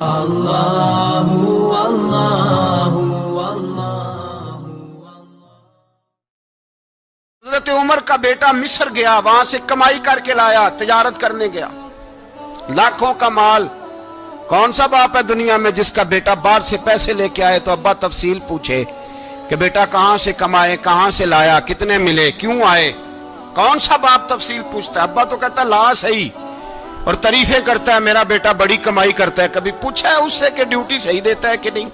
اللہ اللہ حضرت عمر کا بیٹا مصر گیا، وہاں سے کمائی کر کے لایا، تجارت کرنے گیا، لاکھوں کا مال۔ کون سا باپ ہے دنیا میں جس کا بیٹا باہر سے پیسے لے کے آئے تو ابا تفصیل پوچھے کہ بیٹا کہاں سے کمائے، کہاں سے لایا، کتنے ملے، کیوں آئے؟ کون سا باپ تفصیل پوچھتا ہے؟ ابا تو کہتا ہے لا صحیح، اور تعریفیں کرتا ہے میرا بیٹا بڑی کمائی کرتا ہے۔ کبھی پوچھا ہے اس سے کہ ڈیوٹی صحیح دیتا ہے کہ نہیں؟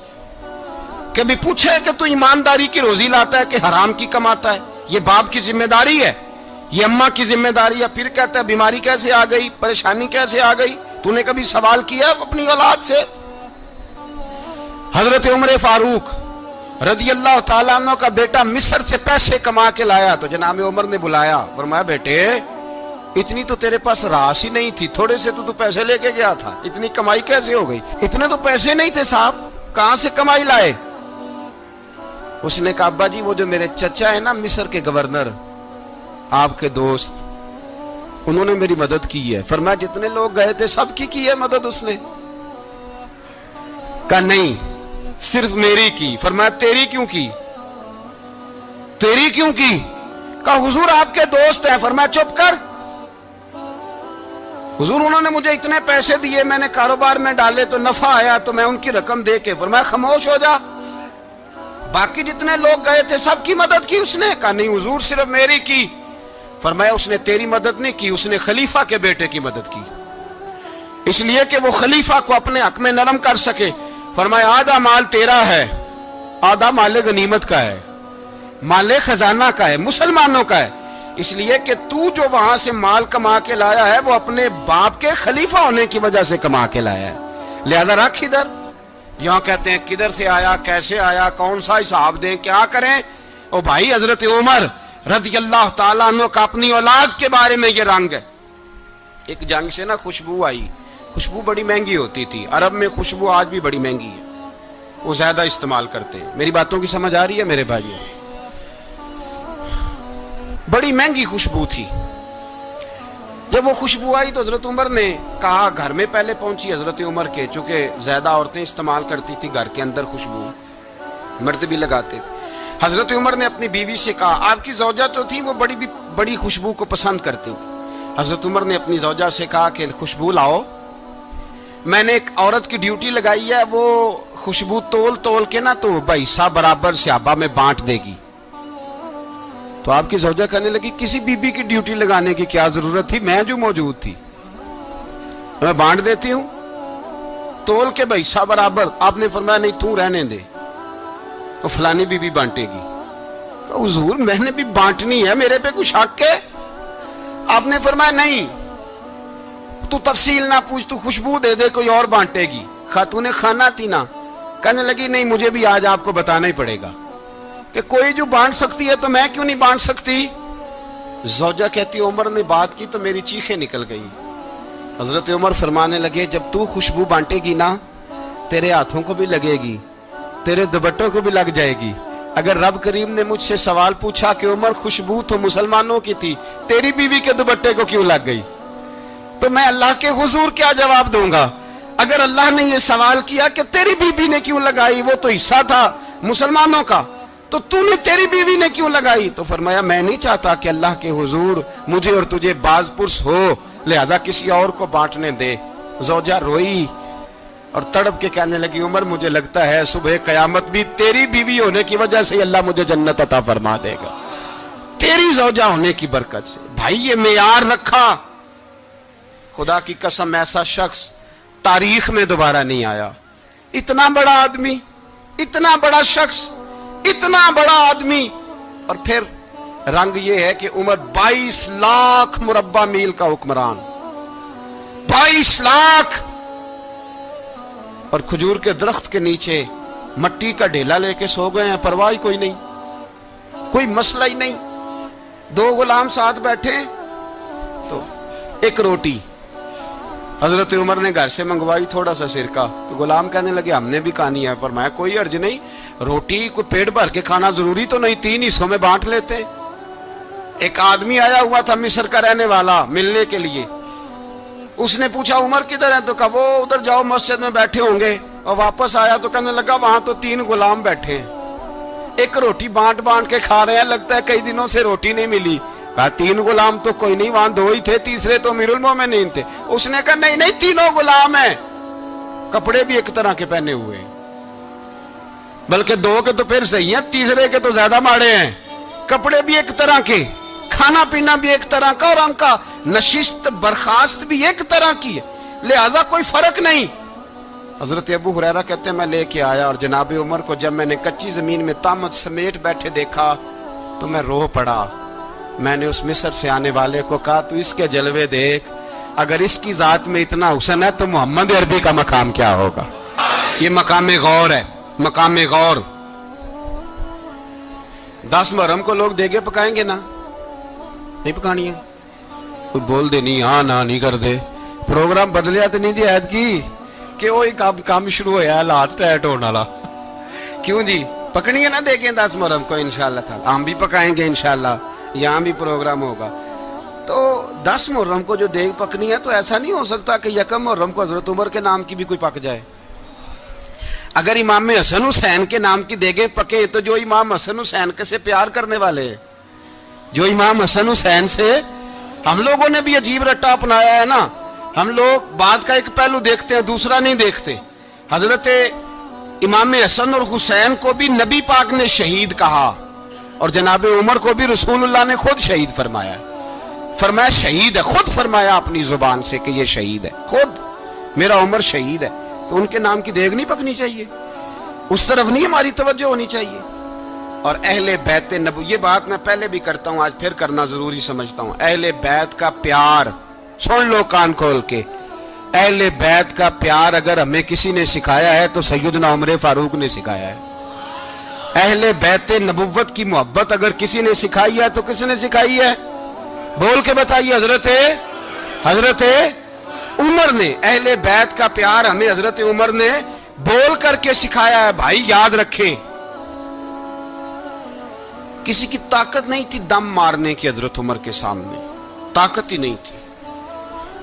کبھی پوچھا ہے کہ تو ایمانداری کی روزی لاتا ہے کہ حرام کی کماتا ہے؟ یہ باپ کی ذمہ داری ہے، یہ اماں کی ذمہ داری ہے۔ پھر کہتا ہے بیماری کیسے آ گئی، پریشانی کیسے آ گئی؟ تو نے کبھی سوال کیا اپنی اولاد سے؟ حضرت عمر فاروق رضی اللہ تعالیٰ عنہ کا بیٹا مصر سے پیسے کما کے لایا تو جناب عمر نے بلایا، فرمایا بیٹے اتنی تو تیرے پاس راس ہی نہیں تھی، تھوڑے سے تو پیسے لے کے گیا تھا، اتنی کمائی کیسے ہو گئی؟ اتنے تو پیسے نہیں تھے صاحب، کہاں سے کمائی لائے؟ اس نے کہا ابا جی وہ جو میرے چچا ہے نا مصر کے گورنر، آپ کے دوست، انہوں نے میری مدد کی ہے۔ فرمایا جتنے لوگ گئے تھے سب کی ہے مدد اس نے؟ کہا نہیں صرف میری کی۔ فرمایا تیری کیوں کی؟ تیری کیوں کی؟ کہا حضور آپ کے دوست ہیں۔ فرمایا چپ کر، حضور انہوں نے مجھے اتنے پیسے دیے، میں نے کاروبار میں ڈالے تو نفع آیا تو میں ان کی رقم دے کے۔ فرمایا خاموش ہو جا، باقی جتنے لوگ گئے تھے سب کی مدد کی اس نے؟ کہا نہیں حضور صرف میری کی۔ فرمایا اس نے تیری مدد نہیں کی، اس نے خلیفہ کے بیٹے کی مدد کی، اس لیے کہ وہ خلیفہ کو اپنے حق میں نرم کر سکے۔ فرمایا آدھا مال تیرا ہے، آدھا مال غنیمت کا ہے، مال خزانہ کا ہے، مسلمانوں کا ہے، اس لیے کہ تو جو وہاں سے مال کما کے لایا ہے وہ اپنے باپ کے خلیفہ ہونے کی وجہ سے کما کے لایا ہے، لہذا رکھ ادھر۔ یہاں کہتے ہیں کدھر سے آیا، کیسے آیا، کون سا حساب دیں، کیا کریں؟ او بھائی حضرت عمر رضی اللہ تعالیٰ عنہ کا اپنی اولاد کے بارے میں یہ رنگ ہے۔ ایک جنگ سے نا خوشبو آئی، خوشبو بڑی مہنگی ہوتی تھی، عرب میں خوشبو آج بھی بڑی مہنگی ہے، وہ زیادہ استعمال کرتے ہیں۔ میری باتوں کی سمجھ آ رہی ہے میرے بھائیوں؟ بڑی مہنگی خوشبو تھی۔ جب وہ خوشبو آئی تو حضرت عمر نے کہا، گھر میں پہلے پہنچی حضرت عمر کے، چونکہ زیادہ عورتیں استعمال کرتی تھی گھر کے اندر خوشبو، مرد بھی لگاتے تھے۔ حضرت عمر نے اپنی بیوی سے کہا، آپ کی زوجہ تو تھی وہ بڑی خوشبو کو پسند کرتی تھی۔ حضرت عمر نے اپنی زوجہ سے کہا کہ خوشبو لاؤ، میں نے ایک عورت کی ڈیوٹی لگائی ہے، وہ خوشبو تول کے نا تو حصہ برابر صحابہ میں بانٹ دے گی۔ تو آپ کی زوجہ کہنے لگی کسی بی بی کی ڈیوٹی لگانے کی کیا ضرورت تھی، میں جو موجود تھی میں بانٹ دیتی ہوں تول کے حصہ برابر۔ آپ نے فرمایا نہیں تو رہنے دے، وہ فلانی بی بی بانٹے گی۔ کہا حضور میں نے بھی بانٹنی ہے، میرے پہ کچھ حق ہے؟ آپ نے فرمایا نہیں تو تفصیل نہ پوچھ، تو خوشبو دے دے، کوئی اور بانٹے گی۔ خاتون خانہ تھی نا، کہنے لگی نہیں مجھے بھی آج آپ کو بتانا ہی پڑے گا کہ کوئی جو بانٹ سکتی ہے تو میں کیوں نہیں بانٹ سکتی؟ زوجہ کہتی عمر نے بات کی تو میری چیخیں نکل گئی۔ حضرت عمر فرمانے لگے جب تو خوشبو بانٹے گی نا تیرے ہاتھوں کو بھی لگے گی، تیرے دوپٹوں کو بھی لگ جائے گی۔ اگر رب کریم نے مجھ سے سوال پوچھا کہ عمر خوشبو تو مسلمانوں کی تھی، تیری بیوی کے دوپٹے کو کیوں لگ گئی، تو میں اللہ کے حضور کیا جواب دوں گا؟ اگر اللہ نے یہ سوال کیا کہ تیری بیوی نے کیوں لگائی، وہ تو حصہ تھا مسلمانوں کا، تو نے تیری بیوی نے کیوں لگائی؟ تو فرمایا میں نہیں چاہتا کہ اللہ کے حضور مجھے اور تجھے باز پرس ہو، لہذا کسی اور کو بانٹنے دے۔ زوجہ روئی اور تڑپ کے کہنے لگی عمر مجھے لگتا ہے صبح قیامت بھی تیری بیوی ہونے کی وجہ سے اللہ مجھے جنت عطا فرما دے گا، تیری زوجہ ہونے کی برکت سے۔ بھائی یہ معیار رکھا، خدا کی قسم ایسا شخص تاریخ میں دوبارہ نہیں آیا۔ اتنا بڑا آدمی، اتنا بڑا شخص، اتنا بڑا آدمی، اور پھر رنگ یہ ہے کہ عمر 22 لاکھ مربع میل کا حکمران، 22 لاکھ، اور کھجور کے درخت کے نیچے مٹی کا ڈھیلا لے کے سو گئے ہیں، پرواہ کوئی نہیں، کوئی مسئلہ ہی نہیں۔ 2 غلام ساتھ بیٹھے تو ایک روٹی حضرت عمر نے گھر سے منگوائی، تھوڑا سا سرکہ، تو غلام کہنے لگے ہم نے بھی کھانی ہے۔ فرمایا کوئی حرج نہیں، روٹی کو پیٹ بھر کے کھانا ضروری تو نہیں، 3 حصوں میں بانٹ لیتے۔ ایک آدمی آیا ہوا تھا مصر کا رہنے والا ملنے کے لیے، اس نے پوچھا عمر کدھر ہے؟ تو کہا وہ ادھر جاؤ مسجد میں بیٹھے ہوں گے. اور واپس آیا تو کہنے لگا وہاں تو 3 غلام بیٹھے ہیں, ایک روٹی بانٹ بانٹ کے کھا رہے ہیں, لگتا ہے کئی دنوں سے روٹی نہیں ملی. کہا 3 غلام تو کوئی نہیں, وہاں 2 ہی تھے, تیسرے تو امیر المومنین تھے. اس نے کہا نہیں نہیں 3 غلام ہیں, کپڑے بھی ایک طرح کے پہنے ہوئے ہیں, بلکہ 2 کے تو پھر صحیح ہیں, تیسرے کے تو زیادہ ماڑے ہیں. کپڑے بھی ایک طرح کے, کھانا پینا بھی ایک طرح کا, اور ان کا نشست برخاست بھی ایک طرح کی ہے, لہذا کوئی فرق نہیں. حضرت ابو ہریرہ کہتے ہیں میں لے کے آیا, اور جناب عمر کو جب میں نے کچی زمین میں تامت سمیٹ بیٹھے دیکھا تو میں رو پڑا. میں نے اس مصر سے آنے والے کو کہا تو اس کے جلوے دیکھ, اگر اس کی ذات میں اتنا حسن ہے تو محمد عربی کا مقام کیا ہوگا. یہ مقام غور ہے, مقام غور. 10 محرم کو لوگ دیگے پکائیں گے نا, نہیں پکانی ہے, کوئی بول دے نہیں ہاں نہ نہیں کر دے, پروگرام بدلیا تو نہیں دی عید کی کہ وہی کام شروع ہوا ہے لاسٹ ایٹ ہونے والا. کیوں جی پکنی ہے نا دیکھیں 10 محرم کو انشاءاللہ تعالی, ہم بھی پکائیں گے انشاءاللہ, یہاں بھی پروگرام ہوگا. تو 10 محرم کو جو دیگ پکنی ہے تو ایسا نہیں ہو سکتا کہ 1 محرم کو حضرت عمر کے نام کی بھی کوئی پک جائے. اگر امام حسن حسین کے نام کی دیگیں پکے تو جو امام حسن حسین کے سے پیار کرنے والے ہیں, جو امام حسن حسین سے, ہم لوگوں نے بھی عجیب رٹا اپنایا ہے نا, ہم لوگ بات کا ایک پہلو دیکھتے ہیں دوسرا نہیں دیکھتے. حضرت امام حسن اور حسین کو بھی نبی پاک نے شہید کہا, اور جناب عمر کو بھی رسول اللہ نے خود شہید فرمایا. فرمایا شہید ہے, خود فرمایا اپنی زبان سے کہ یہ شہید ہے, خود میرا عمر شہید ہے. تو ان کے نام کی دیگ نہیں پکنی چاہیے, اس طرف نہیں ہماری توجہ ہونی چاہیے. اور اہل بیت نبو, یہ بات میں پہلے بھی کرتا ہوں, آج پھر کرنا ضروری سمجھتا ہوں. اہل بیت کا پیار سن لو کان کھول کے, اہل بیت کا پیار اگر ہمیں کسی نے سکھایا ہے تو سیدنا عمر فاروق نے سکھایا ہے. اہل بیت نبوت کی محبت اگر کسی نے سکھائی ہے تو کس نے سکھائی ہے؟ بول کے بتائیے. حضرت عمر نے. اہل بیت کا پیار ہمیں حضرت عمر نے بول کر کے سکھایا ہے. بھائی یاد رکھیں, کسی کی طاقت نہیں تھی دم مارنے کی حضرت عمر کے سامنے, طاقت ہی نہیں تھی.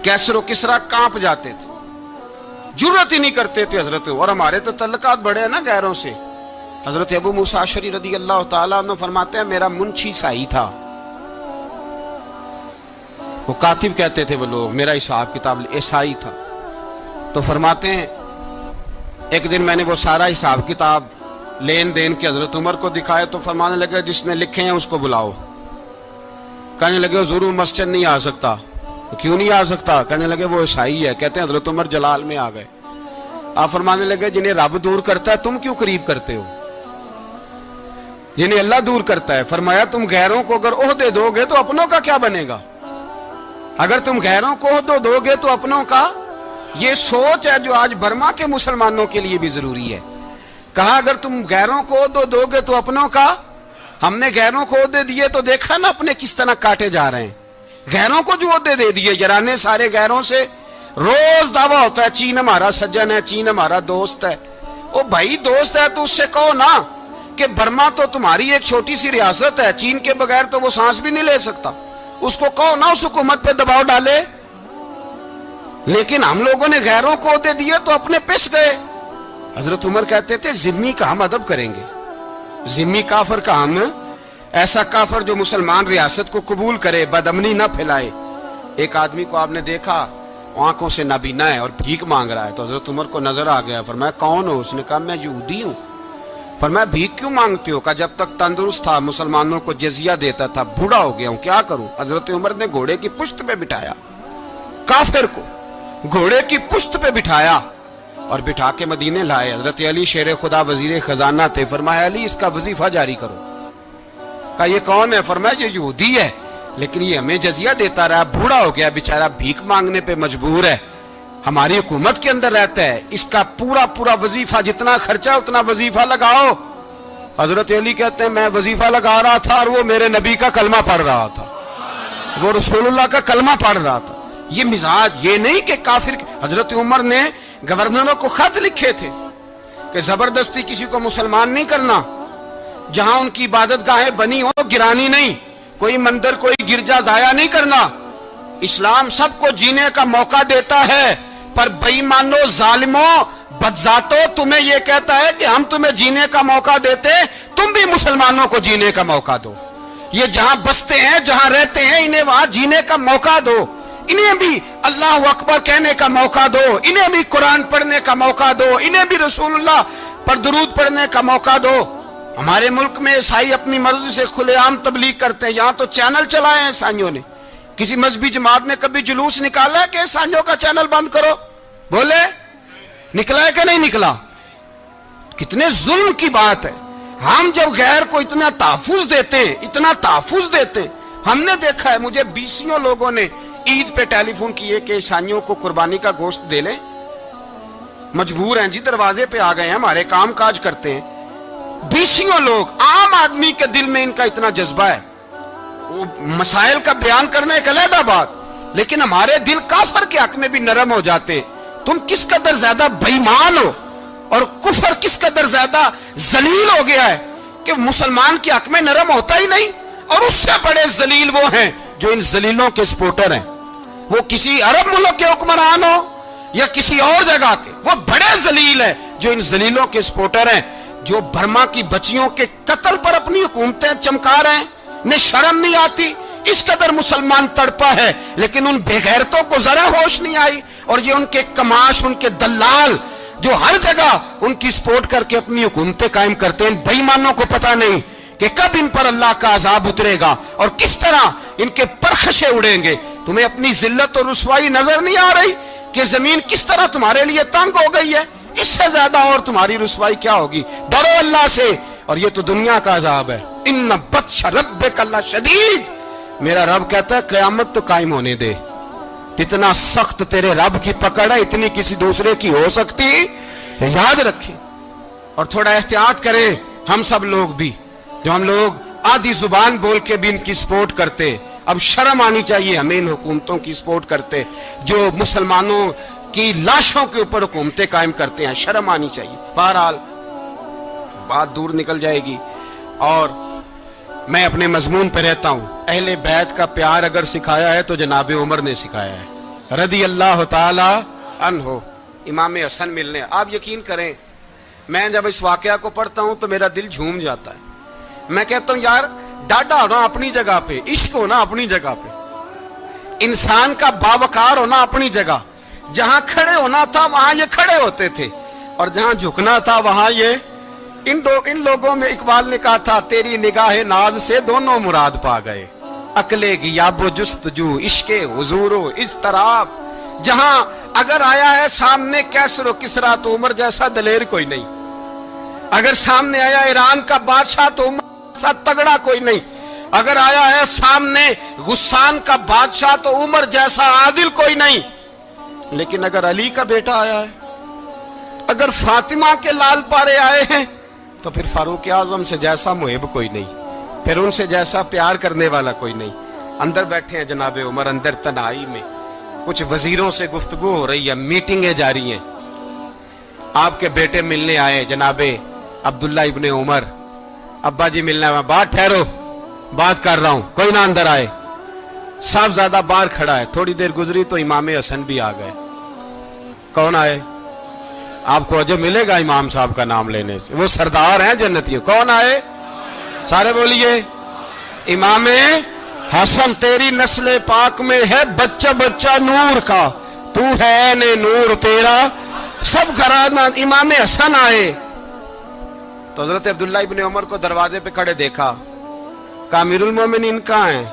کیسر و کسرا کانپ جاتے تھے, جرت ہی نہیں کرتے تھے حضرت. اور ہمارے تو تعلقات بڑے ہیں نا غیروں سے. حضرت ابو موسیٰ اشعری رضی اللہ تعالیٰ عنہ فرماتے ہیں میرا منشی سائی تھا, وہ کاتب کہتے تھے وہ لوگ, میرا حساب کتاب عیسائی تھا. تو فرماتے ہیں ایک دن میں نے وہ سارا حساب کتاب لین دین کے حضرت عمر کو دکھائے تو فرمانے لگے جس نے لکھے ہیں اس کو بلاؤ. کہنے لگے حضور مسجد نہیں آ سکتا. کیوں نہیں آ سکتا؟ کہنے لگے وہ عیسائی ہے. کہتے ہیں حضرت عمر جلال میں آ گئے. آپ فرمانے لگے جنہیں رب دور کرتا ہے تم کیوں قریب کرتے ہو؟ جنہیں اللہ دور کرتا ہے. فرمایا تم غیروں کو اگر عہدے دو گے تو اپنوں کا کیا بنے گا؟ اگر تم غیروں کو عہدے دو گے تو اپنوں کا. یہ سوچ ہے جو آج برما کے مسلمانوں کے لیے بھی ضروری ہے. کہا اگر تم غیروں کو عہدے دو گے تو اپنوں کا. ہم نے غیروں کو عہدے دیے تو دیکھا نا اپنے کس طرح کاٹے جا رہے ہیں. غیروں کو جو عہدے دے دیے جرانے سارے غیروں سے, روز دعویٰ ہوتا ہے چین ہمارا سجن ہے, چین ہمارا دوست ہے. او بھائی دوست ہے تو اس سے کہو نا کہ برما تو تمہاری ایک چھوٹی سی ریاست ہے, چین کے بغیر تو وہ سانس بھی نہیں لے سکتا. اس کو کہو نا اس حکومت پہ دباؤ ڈالے. لیکن ہم لوگوں نے غیروں کو عہدے دیے تو اپنے پس گئے. حضرت عمر کہتے تھے ذمی کا ہم ادب کریں گے, ذمی کافر کا ہم, ایسا کافر جو مسلمان ریاست کو قبول کرے, بدامنی نہ پھیلائے. ایک آدمی کو آپ نے دیکھا آنکھوں سے نابینا ہے اور بھیک مانگ رہا ہے, تو حضرت عمر کو نظر آ گیا. فرمایا کون ہو؟ اس نے کہا میں یہودی ہوں. فرمایا بھیک کیوں مانگتے ہو؟ کہا جب تک تندرست تھا مسلمانوں کو جزیہ دیتا تھا, بوڑھا ہو گیا ہوں کیا کروں. حضرت عمر نے گھوڑے کی پشت پہ بٹھایا, کافر کو گھوڑے کی پشت پہ بٹھایا اور بٹھا کے مدینے لائے. حضرت علی شیر خدا وزیر خزانہ تھے. فرمایا علی اس کا وظیفہ جاری کرو. کہا یہ کون ہے؟ فرمایا یہ یہودی ہے لیکن یہ ہمیں جزیہ دیتا رہا, بوڑھا ہو گیا بیچارہ, بھیک مانگنے پہ مجبور ہے, ہماری حکومت کے اندر رہتا ہے, اس کا پورا وظیفہ جتنا خرچہ اتنا وظیفہ لگاؤ. حضرت علی کہتے ہیں میں وظیفہ لگا رہا تھا اور وہ میرے نبی کا کلمہ پڑھ رہا تھا, وہ رسول اللہ کا کلمہ پڑھ رہا تھا. یہ مزاج, یہ نہیں کہ کافر. حضرت عمر نے گورنروں کو خط لکھے تھے کہ زبردستی کسی کو مسلمان نہیں کرنا, جہاں ان کی عبادت گاہیں بنی ہو گرانی نہیں, کوئی مندر کوئی گرجا ضائع نہیں کرنا. اسلام سب کو جینے کا موقع دیتا ہے، پر بےایمانوں، ظالموں، بدذاتوں، تمہیں یہ کہتا ہے کہ ہم تمہیں جینے کا موقع دیتے، تم بھی مسلمانوں کو جینے کا موقع دو۔ یہ جہاں بستے ہیں، جہاں رہتے ہیں، انہیں وہاں جینے کا موقع دو، انہیں بھی اللہ اکبر کہنے کا موقع دو، انہیں بھی قرآن پڑھنے کا موقع دو، انہیں بھی رسول اللہ پر درود پڑھنے کا موقع دو۔ ہمارے ملک میں عیسائی اپنی مرضی سے کھلے عام تبلیغ کرتے ہیں، یہاں تو چینل چلائے ہیں عیسائیوں نے۔ کسی مذہبی جماعت نے کبھی جلوس نکالا ہے کہ عیسائیوں کا چینل بند کرو؟ بولے نکلا ہے کہ نہیں نکلا؟ کتنے ظلم کی بات ہے۔ ہم جب غیر کو اتنا تحفظ دیتے ہیں، اتنا تحفظ دیتے ہیں، ہم نے دیکھا ہے، مجھے بیسیوں لوگوں نے عید پہ ٹیلی فون کیے کہ عیسائیوں کو قربانی کا گوشت دے لیں، مجبور ہیں جی، دروازے پہ آ گئے ہیں، ہمارے کام کاج کرتے ہیں۔ بیسیوں لوگ، عام آدمی کے دل میں ان کا اتنا جذبہ ہے، وہ مسائل کا بیان کرنا ایک علیحدہ بات، لیکن ہمارے دل کافر کے حق میں بھی نرم ہو جاتے ہیں۔ تم کس قدر زیادہ بے ایمان ہو، اور کفر کس قدر زیادہ ذلیل ہو گیا ہے کہ مسلمان کے حق میں نرم ہوتا ہی نہیں۔ اور اس سے بڑے ذلیل وہ ہیں جو ان ذلیلوں کے سپورٹر ہیں، وہ کسی عرب ملک کے حکمران ہو یا کسی اور جگہ کے، وہ بڑے ذلیل ہیں جو ان ذلیلوں کے سپورٹر ہیں، جو برما کی بچیوں کے قتل پر اپنی حکومتیں چمکا رہے ہیں۔ انہیں شرم نہیں آتی، اس قدر مسلمان تڑپا ہے، لیکن ان بے غیرتوں کو ذرا ہوش نہیں آئی۔ اور یہ ان کے کماش، ان کے دلال جو ہر جگہ ان کی سپورٹ کر کے اپنی حکومتیں قائم کرتے ہیں، ان بے ایمانوں کو پتہ نہیں کہ کب ان پر اللہ کا عذاب اترے گا اور کس طرح ان کے پرخشے اڑیں گے۔ تمہیں اپنی ذلت اور رسوائی نظر نہیں آ رہی کہ زمین کس طرح تمہارے لیے تنگ ہو گئی ہے؟ اس سے زیادہ اور تمہاری رسوائی کیا ہوگی؟ ڈرو اللہ سے، اور یہ تو دنیا کا عذاب ہے۔ ان بطش ربک لشدید، میرا رب کہتا ہے قیامت تو قائم ہونے دے، اتنا سخت تیرے رب کی پکڑ ہے، اتنی کسی دوسرے کی ہو سکتی؟ یاد رکھیں اور تھوڑا احتیاط کریں ہم سب لوگ بھی، جو ہم لوگ آدھی زبان بول کے بھی ان کی سپورٹ کرتے۔ اب شرم آنی چاہیے ہمیں ان حکومتوں کی سپورٹ کرتے جو مسلمانوں کی لاشوں کے اوپر حکومتیں قائم کرتے ہیں، شرم آنی چاہیے۔ بہرحال بات دور نکل جائے گی، اور میں اپنے مضمون پہ رہتا ہوں۔ اہل بیت کا پیار اگر سکھایا ہے تو جناب عمر نے سکھایا ہے رضی اللہ تعالی عنہ، امام حسن ملنے۔ آپ یقین کریں، میں جب اس واقعہ کو پڑھتا ہوں تو میرا دل جھوم جاتا ہے۔ میں کہتا ہوں یار، ڈاڈا ہونا اپنی جگہ پہ، عشق ہونا اپنی جگہ پہ، انسان کا باوقار ہونا اپنی جگہ، جہاں کھڑے ہونا تھا وہاں یہ کھڑے ہوتے تھے، اور جہاں جھکنا تھا وہاں یہ ان لوگوں میں اقبال نے کہا تھا تیری نگاہ ناز سے دونوں مراد پا گئے، عقل غیاب و جستجو، عشق حضور و اضطراب۔ جہاں اگر آیا ہے سامنے کیسر و کسرا تو عمر جیسا دلیر کوئی نہیں، اگر سامنے آیا ایران کا بادشاہ تو عمر جیسا تگڑا کوئی نہیں، اگر آیا ہے سامنے غسان کا بادشاہ تو عمر جیسا عادل کوئی نہیں۔ لیکن اگر علی کا بیٹا آیا ہے، اگر فاطمہ کے لال پارے آئے ہیں، تو پھر فاروق اعظم سے جیسا محب کوئی نہیں، پھر ان سے جیسا پیار کرنے والا کوئی نہیں۔ اندر بیٹھے ہیں جناب عمر، اندر تنہائی میں کچھ وزیروں سے گفتگو ہو رہی ہے، میٹنگیں جاری ہیں۔ آپ کے بیٹے ملنے آئے جناب عبداللہ ابن عمر، ابا جی ملنا ہے، بات ٹھہرو، بات کر رہا ہوں، کوئی نہ اندر آئے۔ صاحبزادہ باہر کھڑا ہے، تھوڑی دیر گزری تو امام حسن بھی آ گئے۔ کون آئے؟ آپ کو جو ملے گا امام صاحب کا نام لینے سے، وہ سردار ہیں جنتیوں۔ کون آئے؟ سارے بولیے، امام حسن، تیری نسل پاک میں ہے بچہ بچہ نور کا، تو ہے نے نور تیرا سب گھرانہ۔ امام حسن آئے تو حضرت عبداللہ ابن عمر کو دروازے پہ کھڑے دیکھا، کہا امیر المومنین کہاں ہیں؟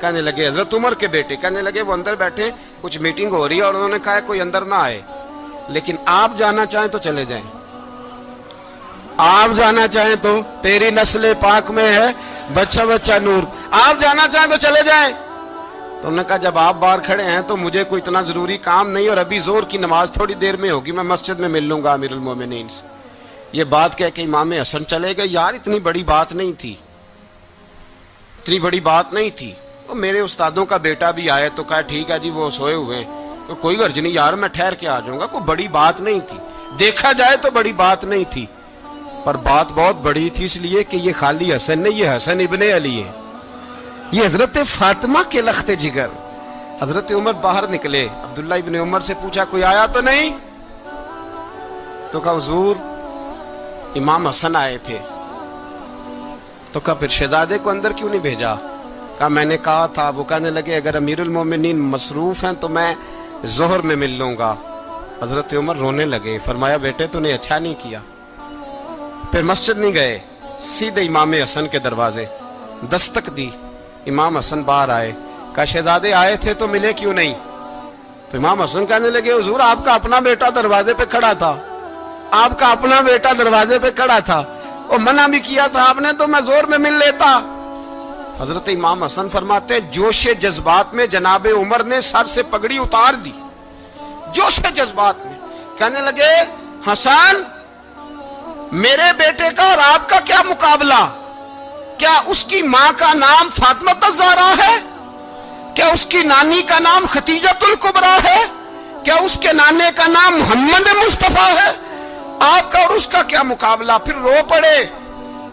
کہنے لگے حضرت عمر کے بیٹے۔ کہنے لگے وہ اندر بیٹھے، کچھ میٹنگ ہو رہی ہے، اور انہوں نے کہا کوئی اندر نہ آئے، لیکن آپ جانا چاہیں تو چلے جائیں، آپ جانا چاہیں تو، تیری نسل پاک میں ہے بچہ بچہ نور، آپ جانا چاہیں تو چلے جائیں۔ تو انہوں نے کہا جب آپ باہر کھڑے ہیں تو مجھے کوئی اتنا ضروری کام نہیں، اور ابھی زور کی نماز تھوڑی دیر میں ہوگی، میں مسجد میں مل لوں گا امیر المومنین سے۔ یہ بات کہہ کے امام حسن چلے گئے۔ یار اتنی بڑی بات نہیں تھی، اتنی بڑی بات نہیں تھی۔ وہ میرے استادوں کا بیٹا بھی آئے تو کہا ٹھیک ہے جی، وہ سوئے ہوئے ہیں، تو کوئی غرض نہیں یار، میں ٹھہر کے آ جاؤں گا، کوئی بڑی بات نہیں تھی، دیکھا جائے تو بڑی بات نہیں تھی، پر بات بہت بڑی تھی، اس لیے کہ یہ خالی حسن نہیں، یہ حسن ابن علی ہے، یہ حضرت فاطمہ کے لخت جگر، حضرت عمر باہر نکلے, عبداللہ ابن عمر سے پوچھا کوئی آیا تو نہیں؟ تو کہا حضور امام حسن آئے تھے. تو کہا پھر شہزادے کو اندر کیوں نہیں بھیجا؟ کہا میں نے کہا تھا. وہ کہنے لگے اگر امیر المومنین مصروف ہیں تو میں ظہر میں مل لوں گا. حضرت عمر رونے لگے, فرمایا بیٹے تو نے اچھا نہیں کیا. پھر مسجد نہیں گئے, سیدھے امام حسن کے دروازے دستک دی. امام حسن باہر آئے, کہا شہزادے آئے تھے تو ملے کیوں نہیں؟ تو امام حسن کہنے لگے حضور آپ کا اپنا بیٹا دروازے پہ کھڑا تھا, آپ کا اپنا بیٹا دروازے پہ کھڑا تھا, اور منع بھی کیا تھا آپ نے تو میں زور میں مل لیتا. حضرت امام حسن فرماتے جوش جذبات میں جناب عمر نے سر سے پگڑی اتار دی, جوش جذبات میں. کہنے لگے حسن میرے بیٹے کا اور آپ کا کیا مقابلہ؟ کیا اس کی ماں کا نام فاطمہ الزہرا ہے؟ کیا اس کی نانی کا نام خدیجۃ الکبریٰ ہے؟ کیا اس کے نانے کا نام محمد مصطفیٰ ہے؟ آپ کا اور اس کا کیا مقابلہ؟ پھر رو پڑے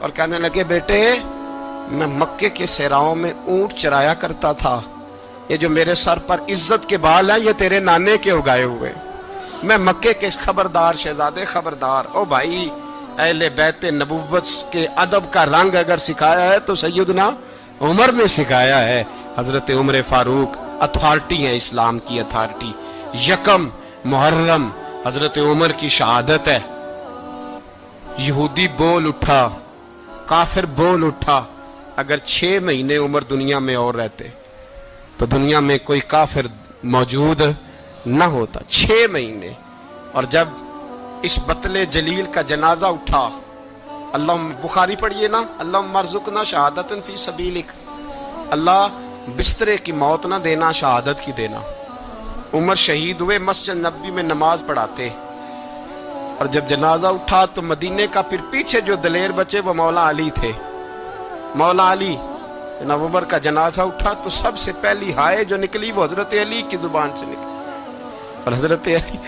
اور کہنے لگے بیٹے میں مکے کے صحراؤں میں اونٹ چرایا کرتا تھا, یہ جو میرے سر پر عزت کے بال ہیں یہ تیرے نانے کے اگائے ہوئے. میں مکے کے خبردار شہزادے خبردار. او بھائی اہل بیت نبوت کے ادب کا رنگ اگر سکھایا ہے تو سیدنا عمر نے سکھایا ہے. حضرت عمر فاروق اتھارٹی ہے, اسلام کی اتھارٹی. یکم محرم حضرت عمر کی شہادت ہے. یہودی بول اٹھا, کافر بول اٹھا. اگر 6 مہینے عمر دنیا میں اور رہتے تو دنیا میں کوئی کافر موجود نہ ہوتا. 6 مہینے. اور جب اس بطل جلیل کا جنازہ اٹھا, اللہ بخاری پڑھیے نا, اللہ مرزقنا شہادت فی سبیلک, اللہ بسترے کی موت نہ دینا شہادت کی دینا. عمر شہید ہوئے, مسجد نبوی میں نماز پڑھاتے, اور جب جنازہ اٹھا تو مدینے کا پھر پیچھے جو دلیر بچے وہ مولا علی تھے. مولا علی, جناب عمر کا جنازہ اٹھا تو سب سے پہلی ہائے جو نکلی وہ حضرت علی کی زبان سے نکلی, اور حضرت علی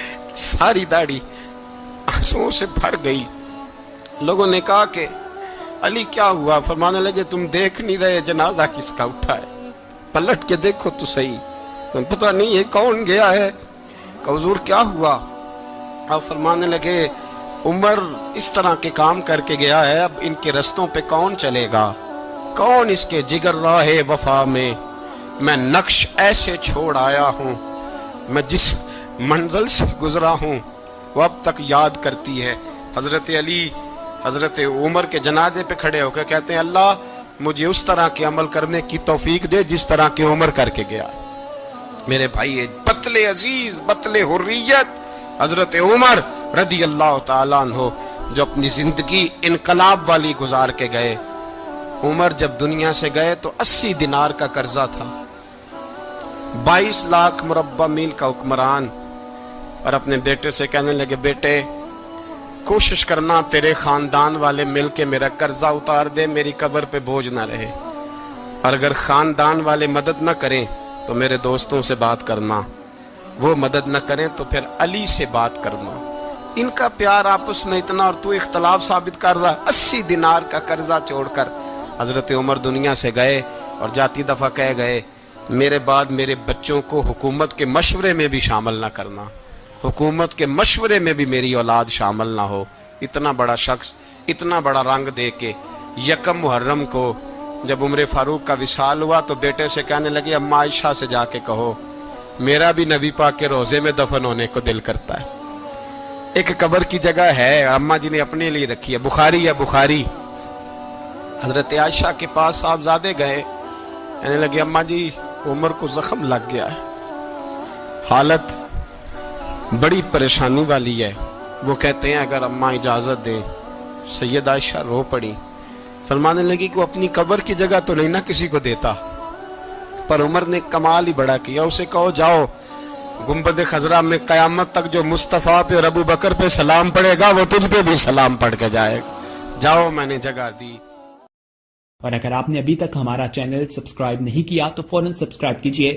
ساری داڑھی آنسوؤں سے بھر گئی. لوگوں نے کہا کہ علی کیا ہوا؟ فرمانے لگے تم دیکھ نہیں رہے جنازہ کس کا اٹھا ہے, پلٹ کے دیکھو تو صحیح, پتہ نہیں یہ کون گیا ہے. کہ حضور کیا ہوا؟ آپ فرمانے لگے عمر اس طرح کے کام کر کے گیا ہے, اب ان کے رستوں پہ کون چلے گا؟ کون اس کے جگر راہ وفا میں؟ میں نقش ایسے چھوڑ آیا ہوں, میں جس منزل سے گزرا ہوں وہ اب تک یاد کرتی ہے. حضرت علی حضرت عمر کے جنازے پہ کھڑے ہو کے کہتے ہیں اللہ مجھے اس طرح کے عمل کرنے کی توفیق دے جس طرح کے عمر کر کے گیا. میرے بھائی بطل عزیز, بطل حریت حضرت عمر رضی اللہ تعالیٰ عنہ, جو اپنی زندگی انقلاب والی گزار کے گئے. عمر جب دنیا سے گئے تو 80 دینار کا قرضہ تھا, 22 لاکھ مربع میل کا حکمران. اور اپنے بیٹے سے کہنے لگے بیٹے کوشش کرنا تیرے خاندان والے مل کے میرا قرضہ اتار دے, میری قبر پہ بوجھ نہ رہے, اور اگر خاندان والے مدد نہ کریں تو میرے دوستوں سے بات کرنا, وہ مدد نہ کریں تو پھر علی سے بات کرنا. ان کا پیار آپس میں اتنا, اور تو اختلاف ثابت کر رہا. 80 دینار کا قرضہ چھوڑ کر حضرت عمر دنیا سے گئے, اور جاتی دفعہ کہہ گئے میرے بعد میرے بچوں کو حکومت کے مشورے میں بھی شامل نہ کرنا, حکومت کے مشورے میں بھی میری اولاد شامل نہ ہو. اتنا بڑا شخص اتنا بڑا رنگ دے کے یکم محرم کو جب عمر فاروق کا وصال ہوا تو بیٹے سے کہنے لگے اماں عائشہ سے جا کے کہو میرا بھی نبی پاک کے روزے میں دفن ہونے کو دل کرتا ہے. ایک قبر کی جگہ ہے اماں جی نے اپنے لیے رکھی ہے, بخاری ہے بخاری. حضرت عائشہ کے پاس صاحبزادے گئے, کہنے لگے اماں جی عمر کو زخم لگ گیا ہے, حالت بڑی پریشانی والی ہے. وہ کہتے ہیں اگر اماں اجازت دیں. سید عائشہ رو پڑی, فرمانے لگی کہ وہ اپنی قبر کی جگہ تو نہیں نہ کسی کو دیتا, پر عمر نے کمال ہی بڑا کیا. اسے کہو جاؤ گنبد خضرا میں قیامت تک جو مصطفیٰ پہ اور ابو بکر پہ سلام پڑے گا وہ تجھ پہ بھی سلام پڑھ کے جائے گا. جاؤ میں نے جگہ دی. اور اگر آپ نے ابھی تک ہمارا چینل سبسکرائب نہیں کیا تو فوراً سبسکرائب کیجئے.